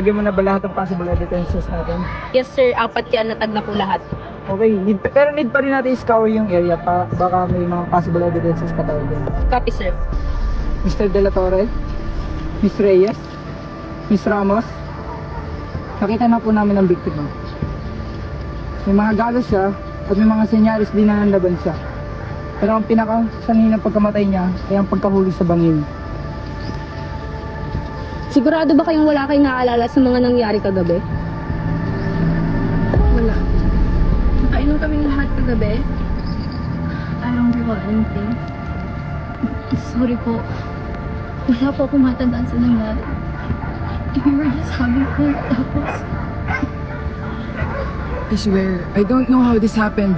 nalagyan mo na ba lahat ng possible evidences natin? Yes sir, 4 yan, natag na po lahat. Okay, pero need pa rin natin i-scour yung area pa. Baka may mga possible evidences pa tayo din. Copy sir. Mr. De La Torre, Miss Reyes, Miss Ramos, nakita na po namin ang biktima. May mga galos siya at may mga senyalis din na nanlaban siya. Pero ang pinakasanay ng pagkamatay niya ay ang pagkahuli sa bangin. Sigurado ba kayong wala kayong naaalala sa mga nangyari kagabi? Wala. Nakainom kaming lahat kagabi. I don't recall anything. Sorry po. Wala po akong matandaan sa nangyari. We were just having fun. Tapos, I swear, I don't know how this happened.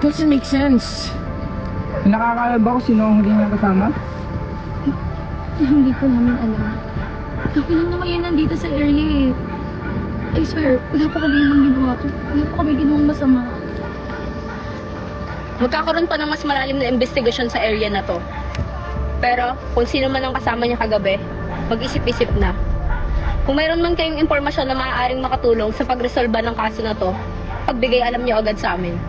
Doesn't make sense. Nakakaalam ba kung sino ang huli niya kasama? hindi ko namin alam. Kami lang naman yan nandito sa area eh. I swear, wala pa kami yung ginawa. Wala pa kami ginawang masama. Magkakaroon pa ng mas malalim na investigasyon sa area na to. Pero kung sino man ang kasama niya kagabi, mag-isip-isip na. Kung mayroon man kayong impormasyon na maaaring makatulong sa pagresolba ng kaso na to, pagbigay alam niyo agad sa amin.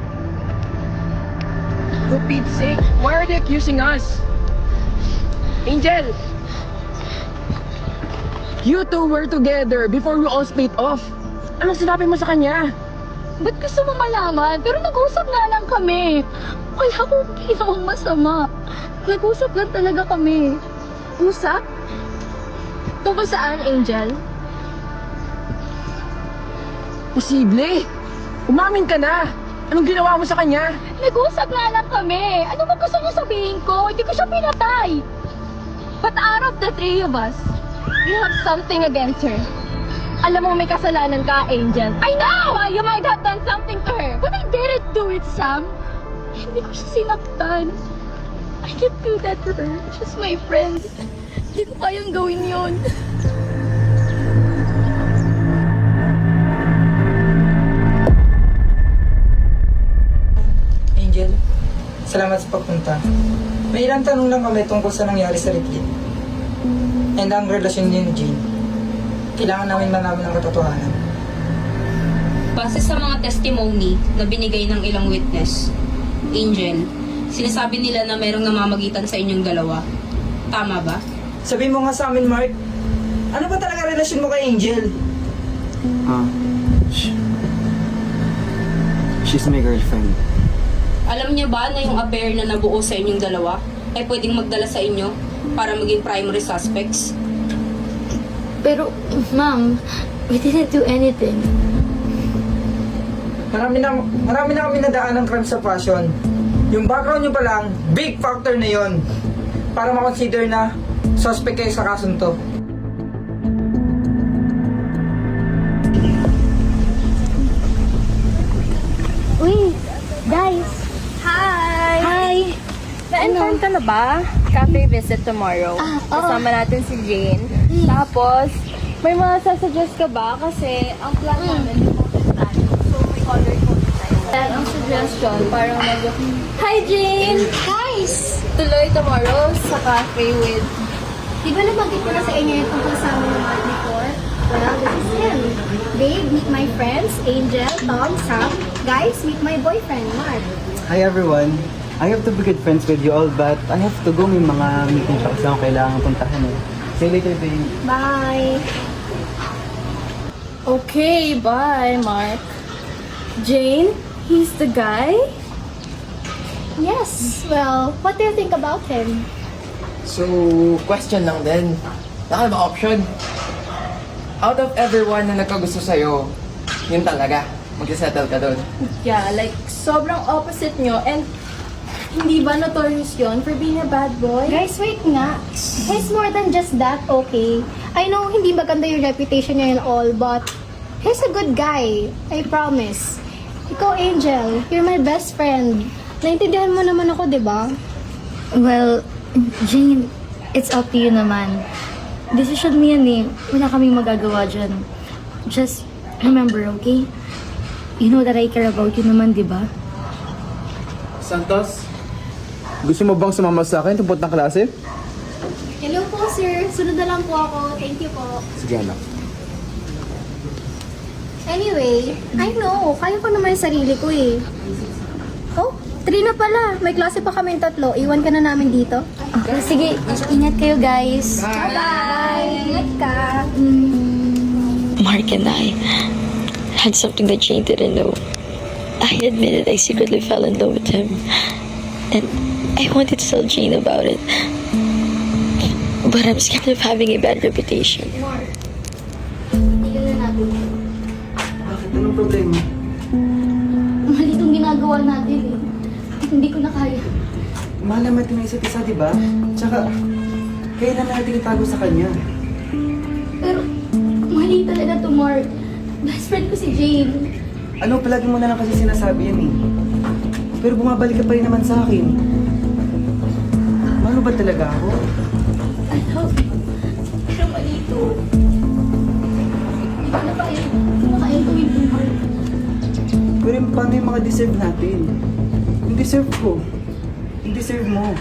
For Pete's sake, why are they accusing us? Angel! You two were together before we all split off. Anong sinabi mo sa kanya? Ba't gusto mo malaman? Pero nag-usap nga lang kami. Wala akong ginawang masama. Nag-usap lang talaga kami. Usap? Tungkol saan, Angel? Posible! Umamin ka na! Anong ginawa mo sa kanya? Nag-usap nga lang kami. Ano ba gusto niyo sabihin ko? Hindi ko siya pinatay. But out of the three of us, we have something against her. Alam mo may kasalanan ka, Angel. I know! You might have done something to her. But I didn't do it, Sam. Hindi ko siya sinaktan. I can't do that to her. She's my friend. Hindi ko kayang gawin yun. Angel, salamat sa pagpunta. May ilang tanong lang kami tungkol sa nangyari sa retreat. And ang relasyon niyo ni Jane. Kailangan namin malaman ang katotohanan. Base sa mga testimony na binigay ng ilang witness, Angel, sinasabi nila na mayroong namamagitan sa inyong dalawa. Tama ba? Sabi mo nga sa amin, Mark, ano ba talaga relasyon mo kay Angel? She's my girlfriend. Alam niya ba na yung affair na nabuo sa inyong dalawa ay pwedeng magdala sa inyo para maging primary suspects? Pero, Ma'am, we didn't do anything. Marami na kami nadaan ng crime sa passion. Yung background nyo pa lang, big factor na yon para makonsider na suspect kayo sa kasong to. Uy, guys! Hi! Hi! Na-inform ka na ba? Cafe visit tomorrow. Kasama natin si Jane. Tapos, may mga sasuggest ka ba? Kasi ang plan namin yung pupuntahan. So, may color code tayo. Yan ang suggestion para Hi, Jane! Guys! Tuloy tomorrow sa cafe with... Di ba nabanggit ko na sa inyo yung tungkol sa amin ng Mark before? Well, this is him. Babe, meet my friends, Angel, Tom, Sam. Guys, meet my boyfriend, Mark. Hi everyone. I have to be good friends with you all, but I have to go. May mga meeting pa kasi ako kailangan puntahan eh. See you later, babe. Bye! Okay, bye, Mark. Jane, he's the guy? Yes, well, what do you think about him? So, question lang din. Baka ba option? Out of everyone na nagkagusto sa'yo, yun talaga. Mag-settle ka doon. Yeah, like, sobrang opposite nyo. And, hindi ba notorious yon for being a bad boy? Guys, wait nga. He's more than just that, okay? I know hindi maganda yung reputation niya and all, but he's a good guy. I promise. Ikaw, Angel, you're my best friend. Naintindihan mo naman ako, di ba? Well, Jane, it's up to you naman. Decision mo yan eh. Wala kaming magagawa dyan. Just remember, okay? You know that I care about you naman, di ba? Santos, gusto mo bang sumama sa akin tungkol ng klase? Hello po, sir. Sunod na lang po ako. Thank you po. Sige, anak. Anyway, I know. Kaya ko naman yung sarili ko eh. Oh, 3 na pala. May klase pa kaming 3. Iwan ka na namin dito. Okay, sige. Ingat kayo, guys. Bye! Ingat ka. Mark and I had something that Jane didn't know. I admitted I secretly fell in love with him. And I wanted to tell Jane about it. But I'm scared of having a bad reputation. Tigil na natin. Bakit? Anong problema? Mali itong ginagawa natin eh. Hindi ko na kaya. Mahal naman natin ang isa't isa, di ba? Tsaka, kaya naman natin itago sa kanya. Pero, mali talaga to, Mark. Best friend ko si Jane. Ano, palagi mo na lang kasi sinasabi yan eh. Pero bumabalik ka pa rin naman sa akin. Ano ba talaga ako? Ano? Pero mali ito. Hindi ko na kaya. Hindi ko na kaya gawin to, Mark. Pero paano yung mga deserve natin? Yung deserve ko. Yung deserve mo.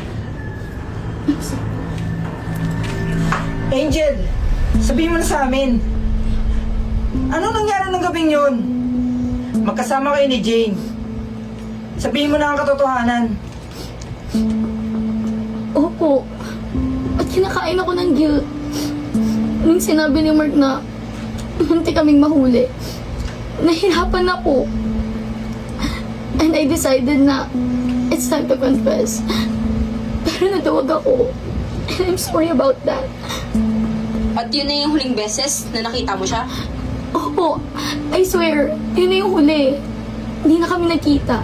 Angel, sabihin mo na sa amin. Ano nangyari ng gabing yun? Magkasama kayo ni Jane. Sabihin mo na ang katotohanan. Opo. At kinakain ako ng guilt. Nung sinabi ni Mark na munti kaming mahuli, nahirapan ako. And I decided na it's time to confess. Pero natawag ako. And I'm sorry about that. At yun na yung huling beses na nakita mo siya? Opo, I swear, yun na yung huli. Hindi na kami nakita.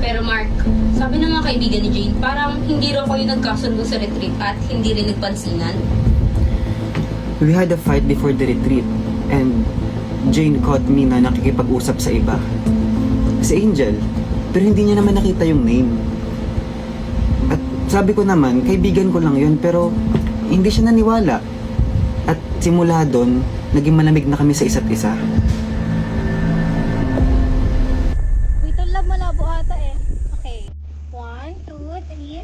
Pero Mark, sabi ng mga kaibigan ni Jane, parang hindi raw kayo nagkasundo sa retreat at hindi rin nagpansinan. We had a fight before the retreat. And Jane caught me na nakikipag-usap sa iba. Si Angel. Pero hindi niya naman nakita yung name. At sabi ko naman, kaibigan ko lang yun, pero hindi siya naniwala. At simula doon, naging malamig na kami sa isa't isa. Wait, love, malabo ata eh. Okay. 1, 2, 3.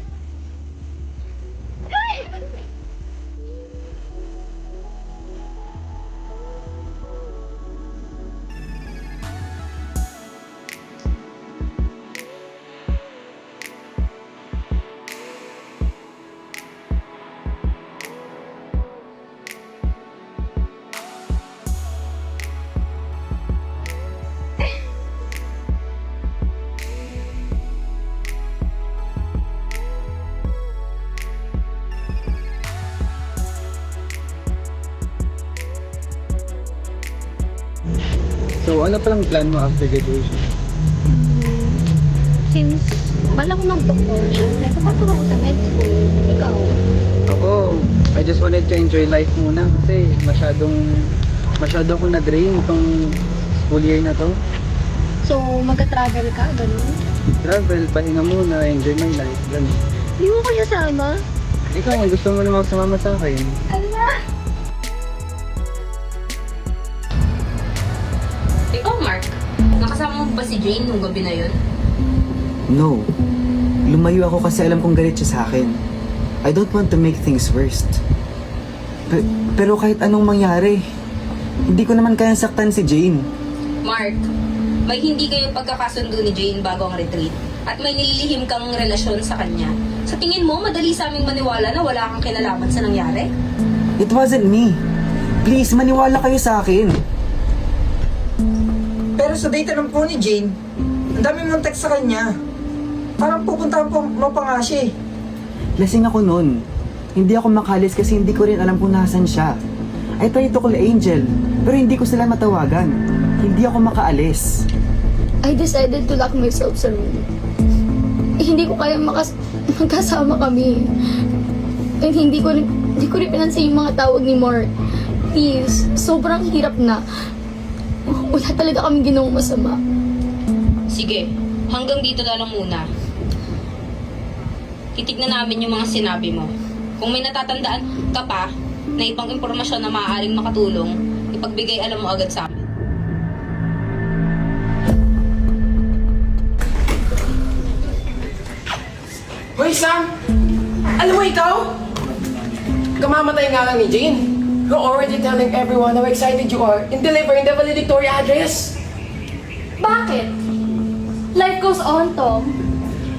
So, ano palang plan mo after graduation? Since bala ko mag-doktor siya, nagpapaturo ko sa med school. Ikaw? Ako, I just wanted to enjoy life muna kasi masyado akong na-drain itong school year na to. So, mag-travel ka, ganun? Travel, pahinga muna, enjoy my life, ganun. Hindi mo kaya sama? Ikaw, gusto mo naman sumama sa akin. Ala! Ikaw Mark, nakasama mo ba si Jane nung gabi na yun? No. Lumayo ako kasi alam kong galit siya sa akin. I don't want to make things worst. Pero kahit anong mangyari, hindi ko naman kayang saktan si Jane. Mark, may hindi kayo pagkakasundo ni Jane bago ang retreat at may nililihim kang relasyon sa kanya. Sa tingin mo, madali sa aming maniwala na wala kang kinalaman sa nangyari? It wasn't me. Please, maniwala kayo sa akin. Pero sa date naman po ni Jane, ang dami mong text sa kanya. Parang pupuntahan po mo pa nga siya eh. Lasing ako noon. Hindi ako makalis kasi hindi ko rin alam kung nasan siya. I tried to call Angel, pero hindi ko sila matawagan. Hindi ako makaalis. I decided to lock myself sa room. Hindi ko kaya magkasama kami. And hindi ko rin pinansin yung mga tawag ni Mark. Please, sobrang hirap na. Wala talaga kami ginawang masama. Sige, hanggang dito na lang muna. Titignan namin yung mga sinabi mo. Kung may natatandaan ka pa na ibang impormasyon na maaaring makatulong, ipagbigay alam mo agad sa amin. Hoy, Sam! Alam mo ikaw? Kamamatay nga lang ni Jane. You're already telling everyone how excited you are in delivering the valedictorian address. Bakit? Life goes on, Tom.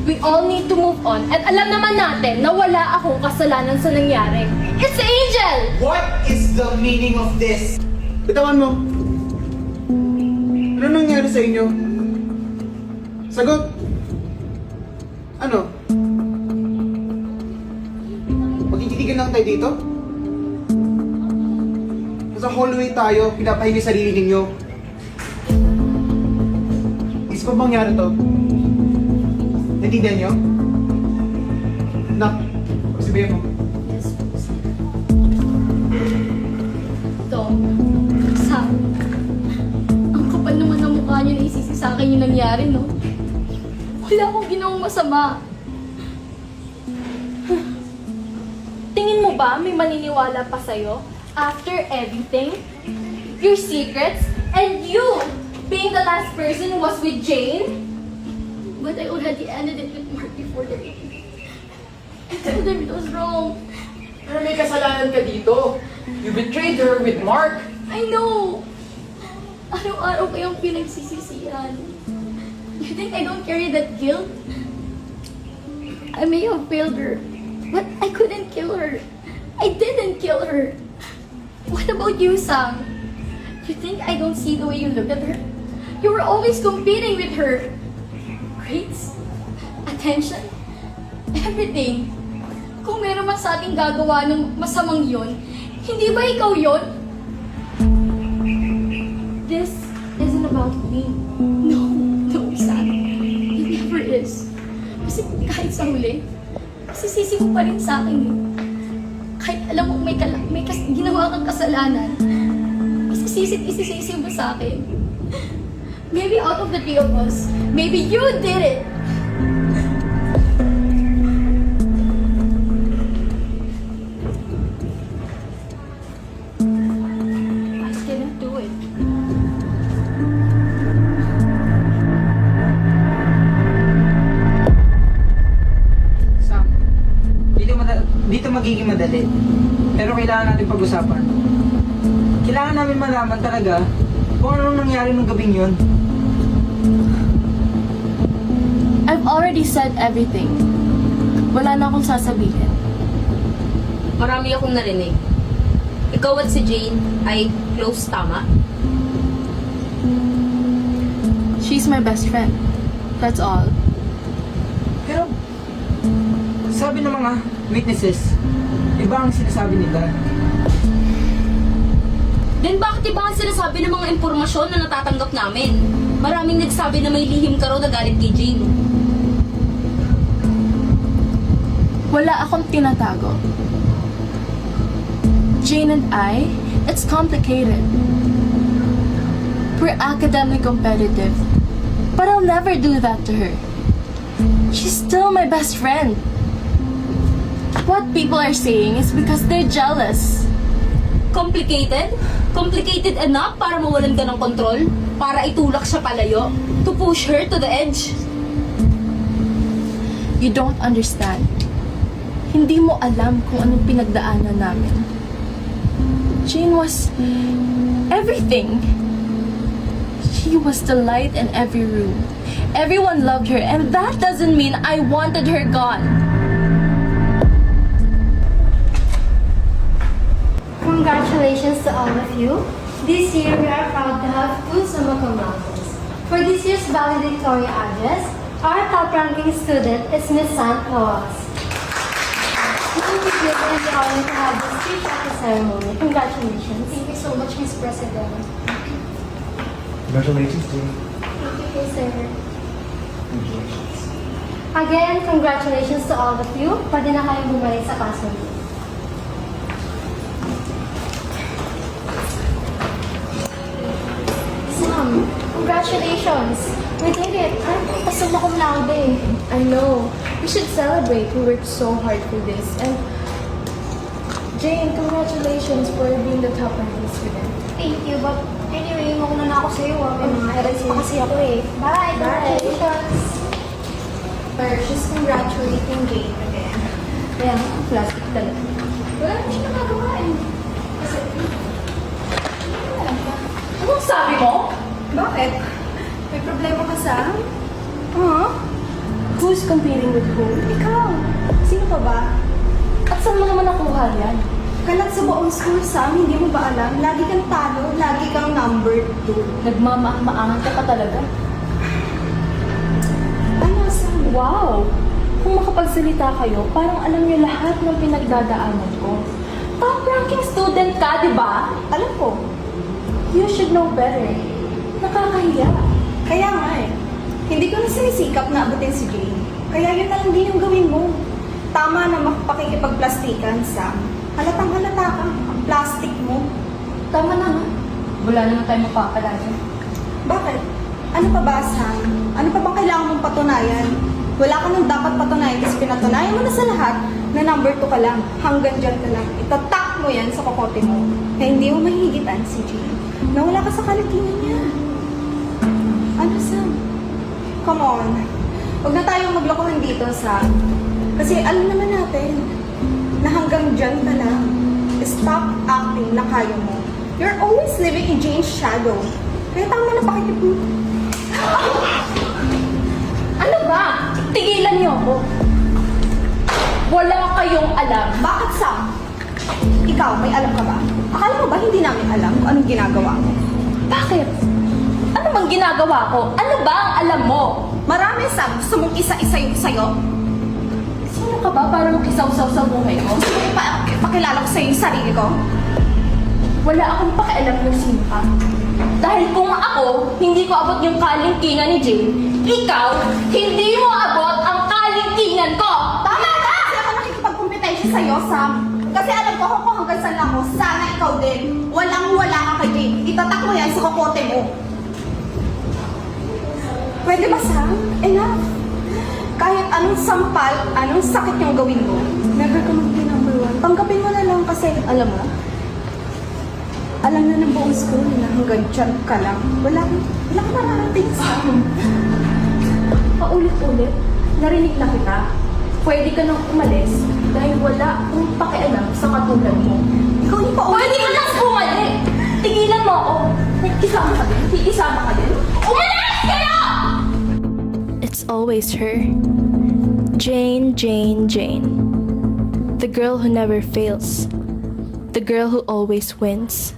We all need to move on. At alam naman natin na wala akong kasalanan sa nangyari. It's Angel! What is the meaning of this? Bitawan mo. Ano nangyari sa inyo? Sagot. Ano? Magtititigan lang tayo dito? Nasa hallway tayo, pinapahingi sarili ninyo. Isip ba mangyari to? Naintindihan nyo? Nak, pagsabihin mo. Tom, Sam, ang kapal naman ng mukha niyo na isisi sa akin yung nangyari, no? Wala akong ginawang masama. Tingin mo ba may maniniwala pa sa'yo after everything? Your secrets, and you being the last person who was with Jane? But I already ended it with Mark before the rape. I told him it was wrong. Pero may kasalanan ka dito. You betrayed her with Mark. I know! Araw-araw kayong pinagsisisihan. You think I don't carry that guilt? I may have failed her, but I couldn't kill her. I didn't kill her. What about you, Sam? You think I don't see the way you look at her? You were always competing with her. Grades, attention, everything. Kung meron man sa ating gagawa ng masamang yon, hindi ba ikaw yon? This isn't about me. No, Sam. It never is. Kasi kahit sa huli, sisisi mo pa rin sa akin eh. Kahit alam mo may ginawa kang kasalanan, isisisi mo sa akin. Maybe out of the three of us, maybe you did it. I didn't do it. Sam, dito magiging madali. Pero kailangan natin pag-usapan. Kailangan namin malaman talaga kung anong nangyari nung gabing yun. I've already said everything. Wala na akong sasabihin. Marami akong narinig. Ikaw at si Jane ay close, tama? She's my best friend. That's all. Pero, sabi ng mga witnesses, iba ang sinasabi nila. Then bakit iba ang sinasabi ng mga impormasyon na natatanggap namin? Maraming nagsabi na may lihim ka raw na galit kay Jane. Wala akong tinatago. Jane and I, it's complicated. We're academically competitive, but I'll never do that to her. She's still my best friend. What people are saying is because they're jealous. Complicated? Complicated enough para mawalan ka ng kontrol? Para itulak siya palayo? To push her to the edge? You don't understand. Hindi mo alam kung anong pinagdaanan namin. Jane was everything. She was the light in every room. Everyone loved her, and that doesn't mean I wanted her gone. Congratulations to all of you. This year, we are proud to have two summa cum laudes. For this year's valedictorian address, our top-ranking student is Miss Santos. We will be given the honor to have the speech at the ceremony. Congratulations. Thank you so much, Miss President. Congratulations, team. Thank you, sir. Again, congratulations to all of you. Pwede na kayong bumalik sa classroom. Sam, congratulations! We did it! Ay, summa cum laude. I know. We should celebrate. We worked so hard for this. And Jane, congratulations for being the top ranking student. Thank you, but anyway, mauna na ako sa'yo. May mga errands pa kasi ako eh. Bye! Congratulations! But she's congratulating Jane again. Kaya, plastic talaga. Wala na siya nagagawa eh. Kasi sabi mo? Bakit? May problema ka, Sam? Huh? Who's competing with who? Ikaw. Sino pa ba? At saan mo naman nakuha yan? Kalat sa buong school, Sam. Hindi mo ba alam? Lagi kang talo. Lagi kang number 2. Nagmamaang-maangan ka pa talaga. Ano, Sam? Wow! Kung makapagsalita kayo, parang alam niyo lahat ng pinagdadaanan ko. Top-ranking student ka, di ba? Alam ko. You should know better. Nakakahiya. Kaya nga eh. Hindi ko na sinisikap na abutin si Jane. Kaya yun na lang din yung gawin mo. Tama na makipagplastikan, Sam. Halatang halata ka. Ang plastic mo. Tama na nga. Wala naman tayo mapapalagi. Bakit? Ano pa ba, Sam? Ano pa bang kailangan mong patunayan? Wala ka nang dapat patunayan kasi pinatunayan mo na sa lahat na number 2 ka lang. Hanggang dyan ka lang. Itatak mo yan sa kokote mo na hindi mo mahihigitan si Jane. Na wala ka sa kalitingan niya. Ano, Sam? Come on. Huwag na tayong maglokohan dito, Sam. Kasi alam naman natin na hanggang dyan ka lang. Stop acting na kaya mo. You're always living in Jane's shadow. Kaya tama na pakikip mo. Ano ba? Tigilan niyo ako. Wala kayong alam. Bakit, Sam? Ikaw, may alam ka ba? Akala mo ba hindi namin alam kung anong ginagawa mo? Bakit? Ano bang ginagawa ko? Ano ba ang alam mo? Marami, Sam. Gusto mong isa-isa yung sa'yo? Sino ka ba para makisaw-saw sa buhay ko? Gusto mong ipakilala ko sa'yo yung sarili ko? Wala akong pakialam kung sino ka. Dahil kung ako, hindi ko abot yung kalingkingan ni Jane, ikaw, hindi mo abot ang kalingkingan ko! Tama ka! Kasi ako nakikipagkumpetensya sa'yo, Sam. Kasi alam ko kung hanggang saan lang ako, sana ikaw din. Walang-wala ka kay Jane. Itatak mo yan sa kokote mo. Pwede ba, Sam? Enough. Kahit anong sampal, anong sakit yung gawin mo, never ka maging number 1. Tanggapin mo na lang kasi, alam mo, alam na ng buong school na hanggang dyan ka lang. Wala ka mararating, Sam. Paulit-ulit, narinig na kita. Pwede ka nang umalis dahil wala akong pakialam sa katulad mo. Ikaw yung paulit. Pwede ka nang bumalik! Tigilan mo ako! Isama ka din? Isama ka din? Umalis kayo! It's always her. Jane, Jane, Jane. The girl who never fails. The girl who always wins.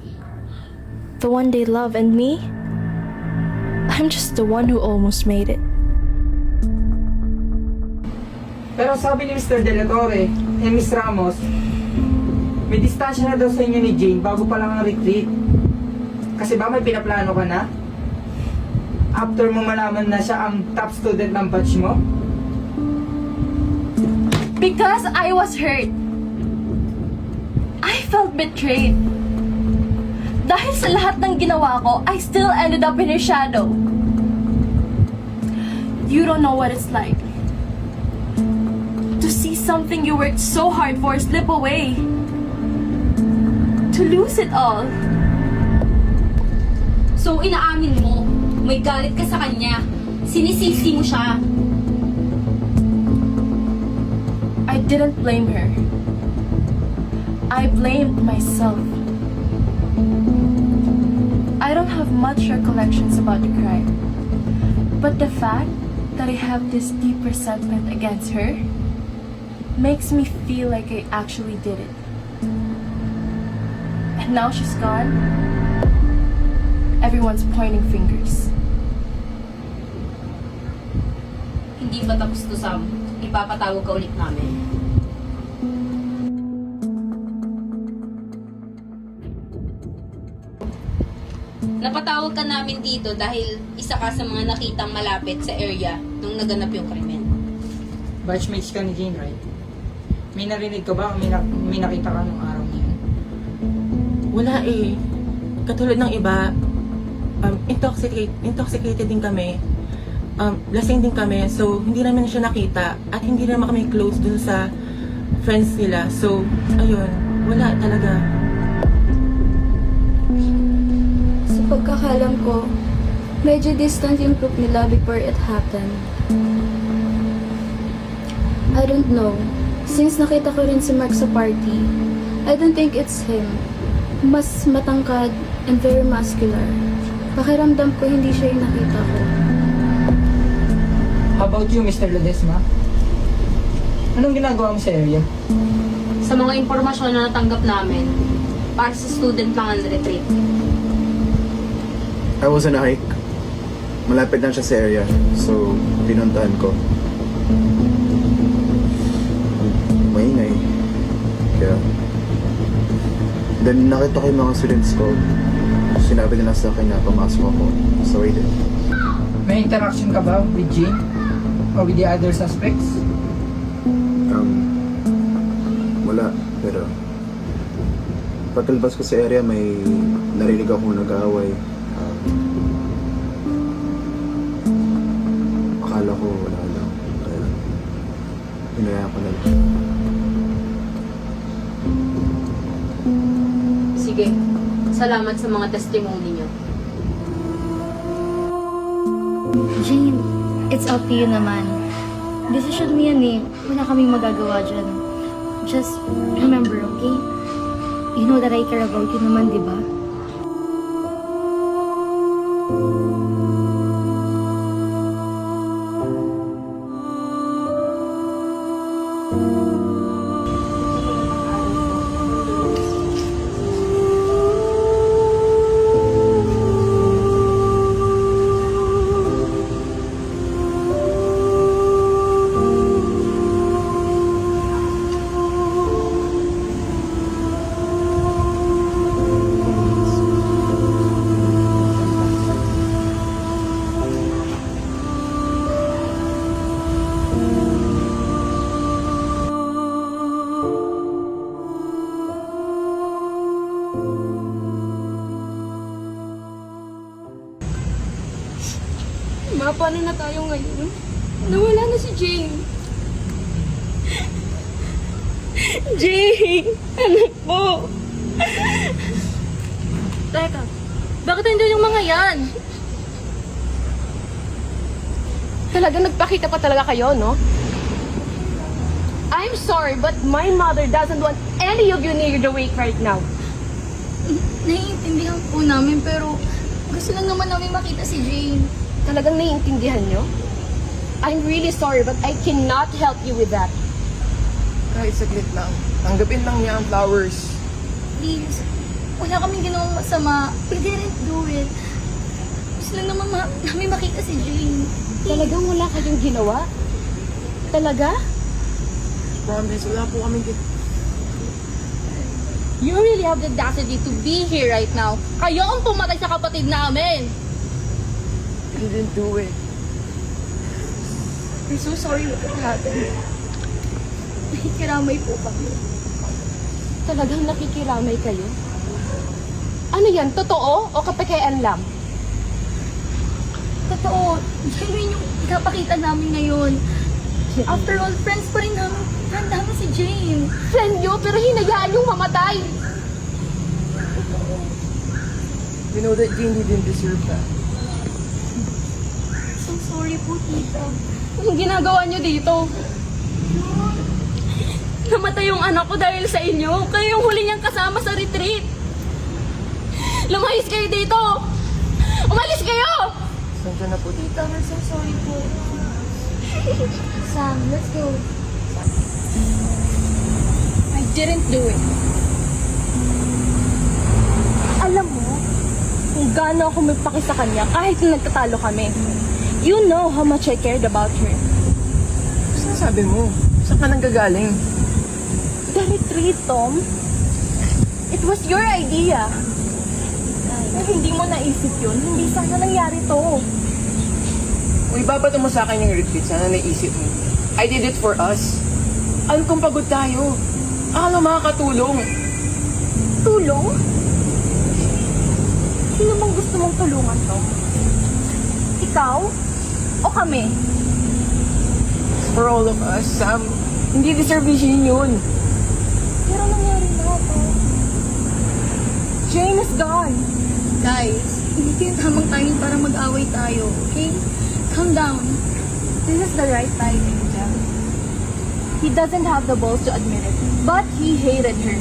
The one they love, and me? I'm just the one who almost made it. Pero sabi ni Mr. De La Torre and Miss Ramos, may distansya na daw sa inyo ni Jane bago pa lang ang retreat. Kasi ba may pinaplano ka na? After mo malaman na siya ang top student ng batch mo? Because I was hurt. I felt betrayed. Dahil sa lahat ng ginawa ko, I still ended up in her shadow. You don't know what it's like to see something you worked so hard for slip away. To lose it all. So, inaamin mo, may galit ka sa kanya. Sinisisi mo siya. I didn't blame her. I blamed myself. I don't have much recollections about the crime. But the fact that I have this deep resentment against her makes me feel like I actually did it. And now she's gone. Everyone's pointing fingers. Hindi pa tapos to, Sam. Ipapatawag ka ulit namin. Napatawag ka namin dito dahil isa ka sa mga nakitang malapit sa area nung naganap yung krimen. Batchmates ka ni Jane, right? May narinig ka ba? May nakita ka nung araw niya? Wala eh. Katulad ng iba, intoxicated din kami. Lasing din kami. So, hindi namin siya nakita. At hindi naman kami close dun sa friends nila. So, ayun. Wala talaga. Sa pagkakalam ko, medyo distant yung group nila before it happened. I don't know. Since nakita ko rin si Mark sa party, I don't think it's him. Mas matangkad and very muscular. Pakiramdam ko hindi siya yung nakita ko. How about you, Mr. Ledesma? Anong ginagawa mo sa area? Sa mga impormasyon na natanggap namin, para sa student lang ang retreat. I was on a hike. Malapit lang siya sa area, so pinuntahan ko. Maingay. Kaya... Then nakita ko yung mga students ko. Sinabi nila sa akin na pumasok ako. So I did. May interaction ka ba with Jane? Or with the other suspects? Wala. Pero... Pagkalabas ko sa area, may narinig ako nag-aaway. Akala ko wala lang. Kaya hinayaan ko na lang. Sige, salamat sa mga testimony niyo. Jane, it's up to you naman. Decision mo yan eh. Wala kaming magagawa dyan. Just remember, okay? You know that I care about you naman, di ba? Ma, paano na tayo ngayon? Nawala na si Jane. Jane! Anak po! Teka, bakit nandiyan yung mga yan? Talaga nagpakita pa talaga kayo, no? I'm sorry, but my mother doesn't want any of you near the wake right now. Naiintindihan po namin pero gusto lang naman namin makita si Jane. Talagang naiintindihan nyo? I'm really sorry, but I cannot help you with that. Kahit saglit lang. Tanggapin lang niya ang flowers. Please, wala kaming ginawang masama. We didn't do it. Gusto lang naman namin makita si Jane. Talagang wala kayong ginawa? Talaga? Promise, wala po kami You really have the audacity to be here right now. Kayo ang pumatay sa kapatid namin. We didn't do it. We're so sorry what happened. Nakikiramay po kami. Talagang nakikiramay kayo? Ano yan? Totoo o kapekeen lang? Totoo, genuine yung ikapakita namin ngayon. After all, friends pa rin namin. Friend namin si Jane. Friend nyo, pero hinayaan yung mamatay. We know that Jane didn't deserve that. So sorry po, tita. Anong ginagawa nyo dito? Namatay yung anak ko dahil sa inyo. Kayo yung huli niyang kasama sa retreat. Lumayas kayo dito! Umalis kayo! Saan na po dito? Tita, we're so sorry po. Sam, let's go. I didn't do it. Alam mo, kung gaano ako may paki sa kanya kahit na nagtatalo kami. You know how much I cared about her. Ano sinasabi mo? Saan ka nanggagaling? The retreat, Tom. It was your idea. Kung hindi mo naisip yun, hindi sana nangyari to. Kung ibabato mo sa akin yung retreat, sana naisip mo. I did it for us. Alam kong pagod tayo. Akala makakatulong. Tulong? Sino bang gusto mong tulungan to? Ikaw? O kami? For all of us, Sam. Hindi deserve ni Jane yun. Pero nangyari na to. Jane is gone. Guys, hindi kayo tamang timing para mag-away tayo, okay? Calm down. This is the right time, Angel. He doesn't have the balls to admit it, but he hated her.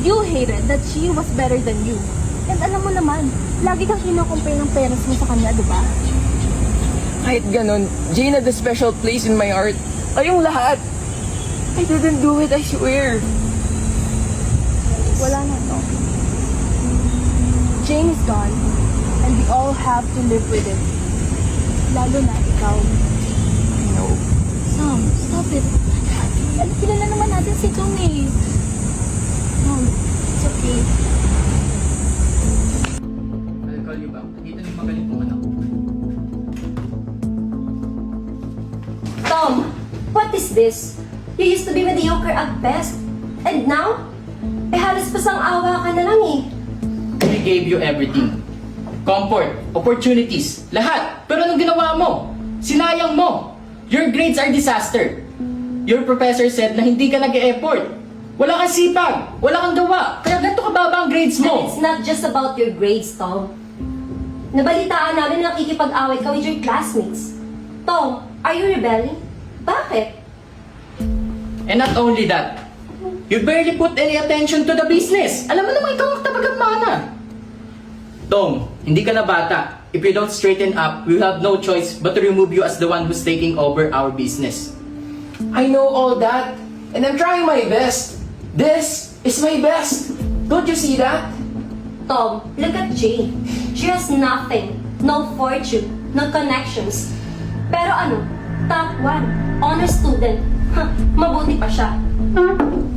You hated that she was better than you. And alam mo naman, lagi kang kino-compare ng parents mo sa kanya, di ba? Kahit ganun, Jane had a special place in my heart. Kayong lahat. I didn't do it, I swear. Wala na to. Jane is gone, and we all have to live with it. Lalo na ikaw. No. Sam, stop it. Kilala naman natin si Tom eh. Sam, it's okay. I'll call you back. Nakita niyo magaling kong anak. Tom, what is this? You used to be mediocre at best. And now? Halos pasang awa ka na lang eh. I gave you everything. Comfort, opportunities, lahat. Pero anong ginawa mo? Sinayang mo. Your grades are disaster. Your professor said na hindi ka nag-e-effort. Wala kang sipag, wala kang gawa. Kaya ganito kababa ang grades And mo. it's not just about your grades, Tom. Nabalitaan namin na nakikipag-away ka with your classmates. Tom, are you rebelling? Bakit? And not only that, you barely put any attention to the business. Alam mo naman ikaw ang tabagamana. Tom, hindi ka na bata. If you don't straighten up, we will have no choice but to remove you as the one who's taking over our business. I know all that, and I'm trying my best. This is my best. Don't you see that? Tom, look at Jane. She has nothing. No fortune. No connections. Pero ano? Top 1. Honor student. Mabuti pa siya.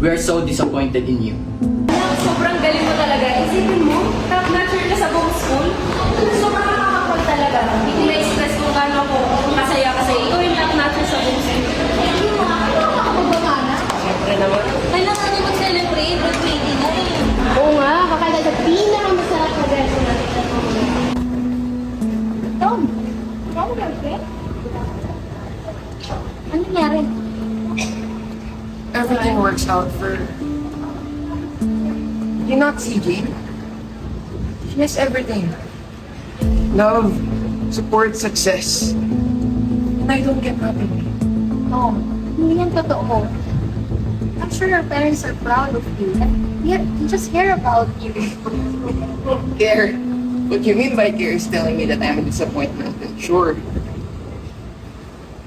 We are so disappointed in you. Sobrang galing mo talaga. Isipin mo, top notcher ka sa buong school. Sobrang nakakapag talaga. Hindi ko na-express kung gaano ako kasaya kasi ikaw yung top notcher sa buong school. Hindi mo, ano makakapagbaga na? Siyempre naman. Kailangan niyo mag-celebrate, graduating na rin. Oo nga, kakala sa pinakamasarap na verso natin sa mga. Tom, ikaw mo girlfriend? Ano nangyari? Everything works out for her. You not see Jane? She has everything. Love, support, success. And I don't get nothing. Tom, hindi yan totoo. I'm sure your parents are proud of you. And yet, they just hear about you. Care? What you mean by care is telling me that I'm a disappointment. And sure.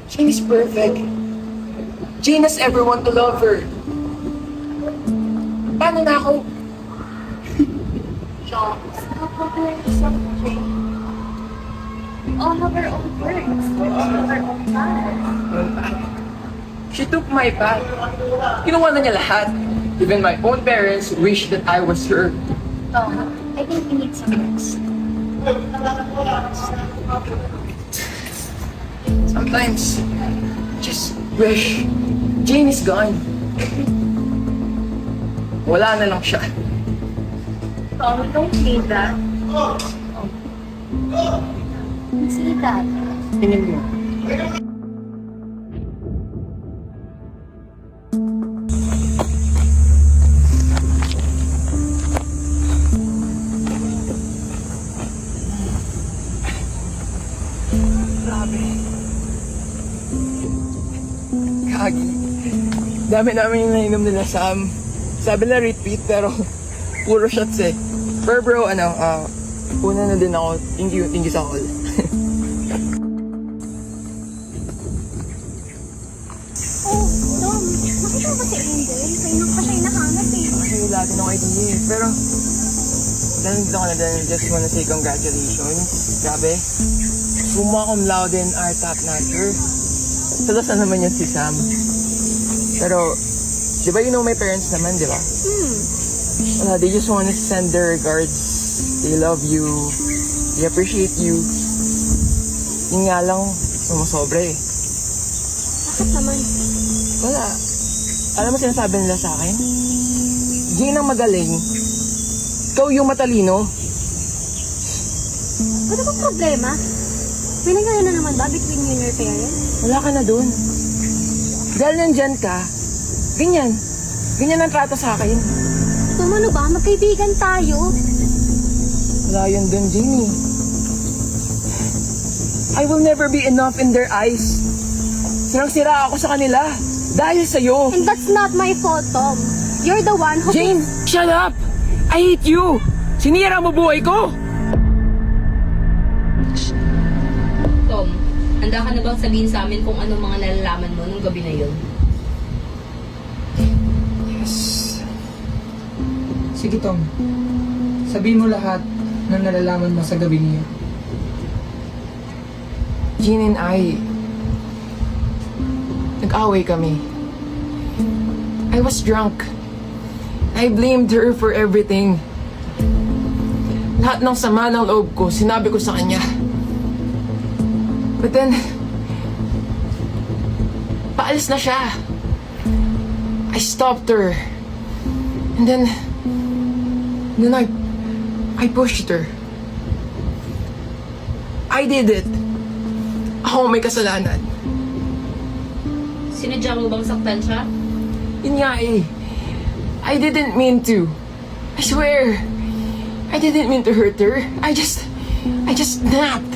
Jane is perfect. Jane has everyone to love her. Paano na ako? Stop comparing yourself to Jane. We all have our own works. We all have our own paths. She took my path. Kinuha na niya lahat. Even my own parents wish that I was her. Tom, I think we need some rest. Sometimes, just wish Jane is gone. Wala na lang siya. Tom, don't say that. See that. Tingin mo. Grabe. Kagi. Dami namin yung nainom nila Sam. Sabi na repeat pero puro shots eh. Pero bro, una na din ako. Thank you sa call. Oh, Tom, nakita mo ba si Angel? Kainan pa siya hinahanap eh. Kasi wala din ako idea eh. Pero, nandito ko na din. Just wanna say congratulations. Grabe. Summa cum laude in our top notcher. Talasan naman yan si Sam. Pero, di ba you know my parents naman, di ba? They just wanna send their regards. They love you. They appreciate you. Yun nga lang, sumusobra eh. Bakit naman? Wala. Alam mo sinasabi nila sa akin? Jane ang magaling. Ikaw yung matalino. Ano bang problema? May nangyari na naman ba between you and your parents? Wala ka na dun. Dahil nandyan ka, ganyan. Ganyan ang trato sa akin. Tom, ano ba? Magkaibigan tayo. Wala yun dun, Jamie. I will never be enough in their eyes. Sirang-sira ako sa kanila. Dahil sa'yo. And that's not my fault, Tom. You're the one who... Jane, shut up! I hate you! Sinira mo buhay ko! Tom, handa ka na bang sabihin sa amin kung ano mga nalalaman mo nung gabi na yun? Yes. Sige, Tom. Sabihin mo lahat ng nalalaman mo sa gabi niya. Jean and I, nag-away kami. I was drunk. I blamed her for everything. Lahat ng sama ng loob ko, sinabi ko sa kanya. But then, paalis na siya. I stopped her. And then I pushed her. I did it. Ako may kasalanan. Sinadya mo bang saktan siya? Yun nga eh. I didn't mean to. I swear. I didn't mean to hurt her. I just snapped.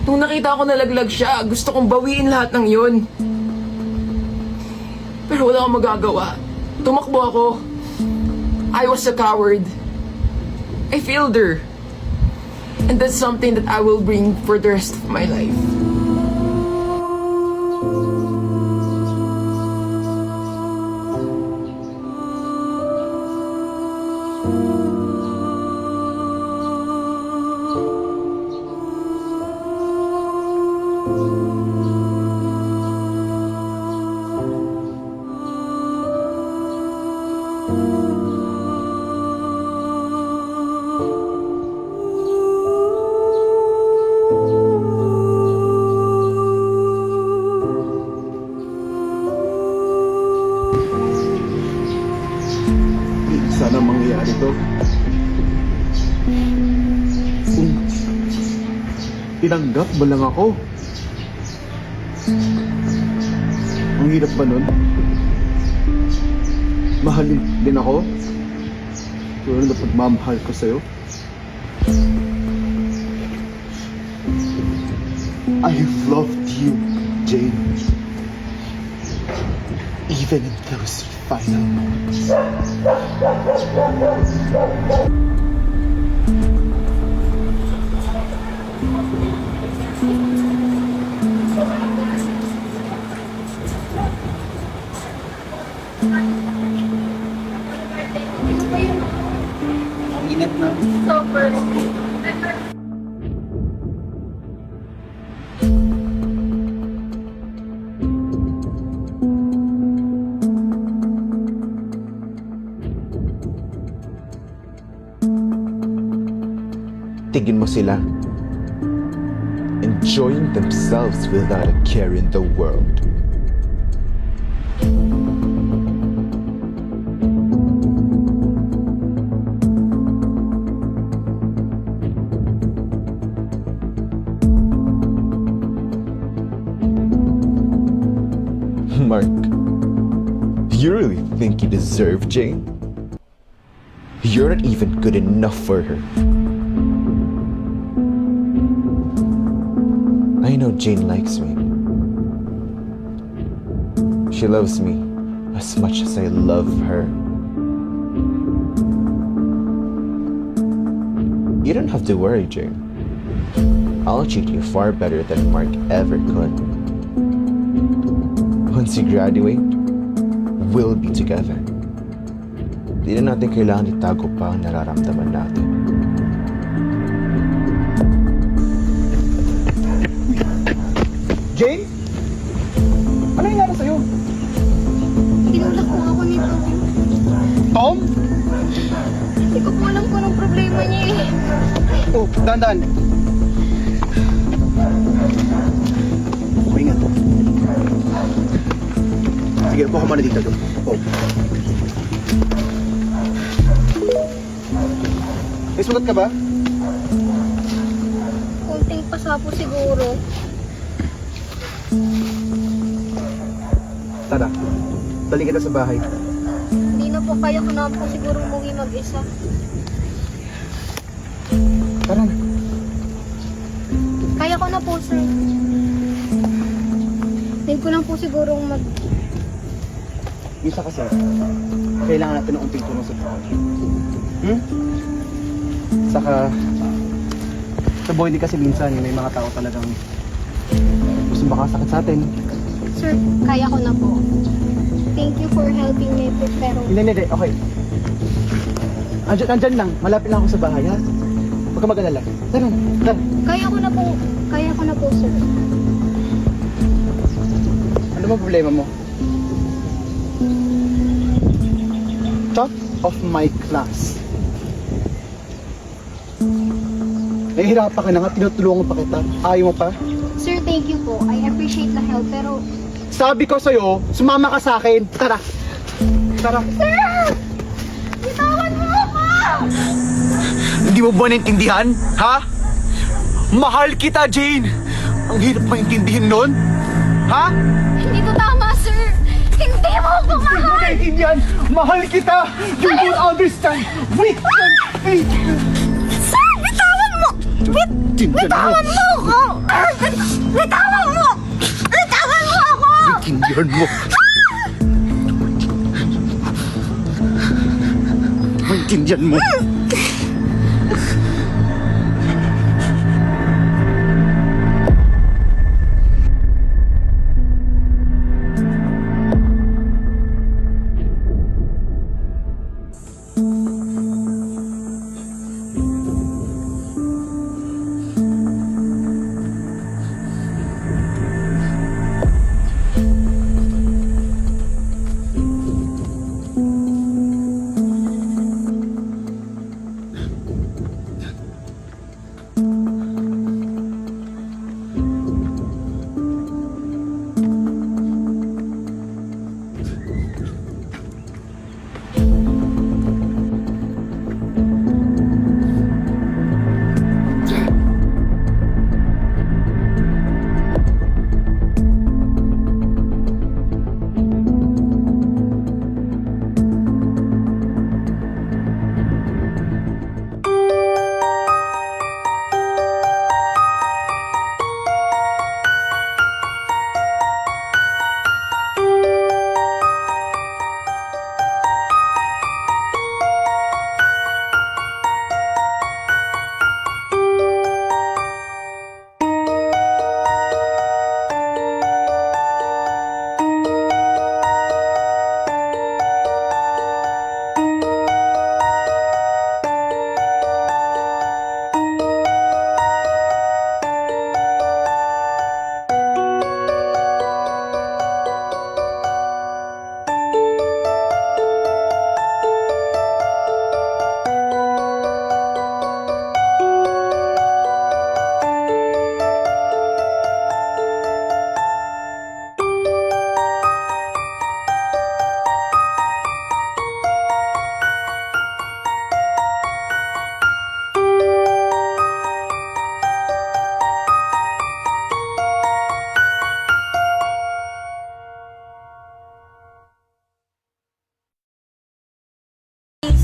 Nung nakita ko nalaglag siya, gusto kong bawiin lahat ng yun. Pero wala akong magagawa. Tumakbo ako. I was a coward. I failed her. And that's something that I will bring for the rest of my life. Sana mangyayari to. Kung tinanggap mo lang ako. Ang hirap ba nun? Mahalin din ako. Tulad na pagmamahal ko sa'yo. I've loved you, Jane. Even in those final moments. Init na. Tigin mo sila. Enjoying themselves without a care in the world. Mark, you really think you deserve Jane? You're not even good enough for her. I know Jane likes me. She loves me as much as I love her. You don't have to worry, Jane. I'll treat you far better than Mark ever could. Once you graduate, we'll be together. Di na natin kailangan itago pa ang nararamdaman natin. Jane? Ano nangyari sa'yo? Tinulak po ako nito. Tom? Hindi ko po alam kung anong problema niya eh. Oh, dandan. Okay nga. Sige, upo ka muna dito. Oh. May sugat ka ba? Kunting pasapo siguro. Tara, dali kita sa bahay. Hindi na po kaya ko na po siguro umuwi mag-isa. Tara na. Kaya ko na po, sir. Need ko lang po sigurong Isa kasi, kailangan natin ng unting tulong sa trabaho. Saka, sa buhay din kasi minsan, may mga tao talagang gusto makasakit sa atin. Sir, kaya ko na po. Thank you for helping me, pero... Hindi, okay. Andyan lang, malapit lang ako sa bahay, ha? Huwag ka mag-alala. Tara. Kaya ko na po, sir. Ano ba problema mo? Top of my class. Nahihirapan ka na nga, tinutulungan pa kita. Ayaw mo pa? Sir, thank you po. I appreciate the help, pero... Sabi ko sa'yo, sumama ka sa akin. Tara. Sir! Bitawan mo ako! Hindi mo ba naintindihan? Ha? Mahal kita, Jane! Ang hirap maintindihin nun? Ha? Hindi to tama, sir! Hindi mo ako Hindi mo mahal! naintindihan! Mahal kita! You don't understand! Wait! Sir, bitawan mo! Bitawan mo ako! Bitawan mo! Bitawan mo ako! Maintindihan mo. Maintindihan mo.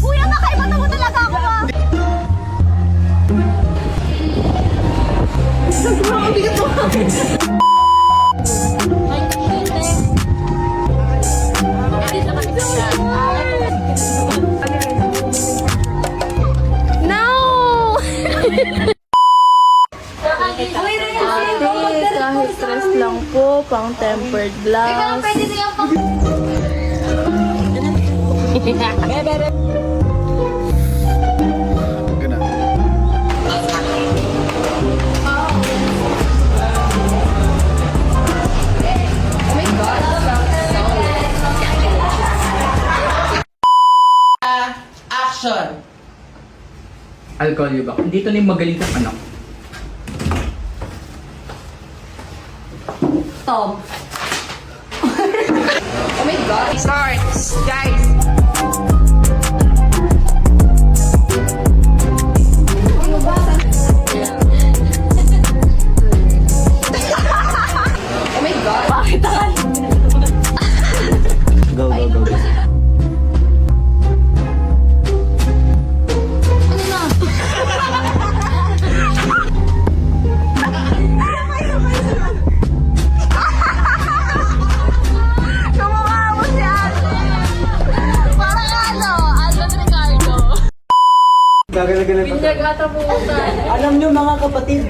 Kuya, makaibata mo talaga ako, ah! No! Kahit stress lang po, pang tempered glass. Pwede na yung pang... Action! I'll call you back. Dito na yung magaling kong anak. Tom. Oh my God. Starts, guys. Oh my God. Bakit takan? Go. Kamukha mo si Ate! Parang ano? Gagalagan na Binyag ata po tayo. Alam nyo mga kapatid,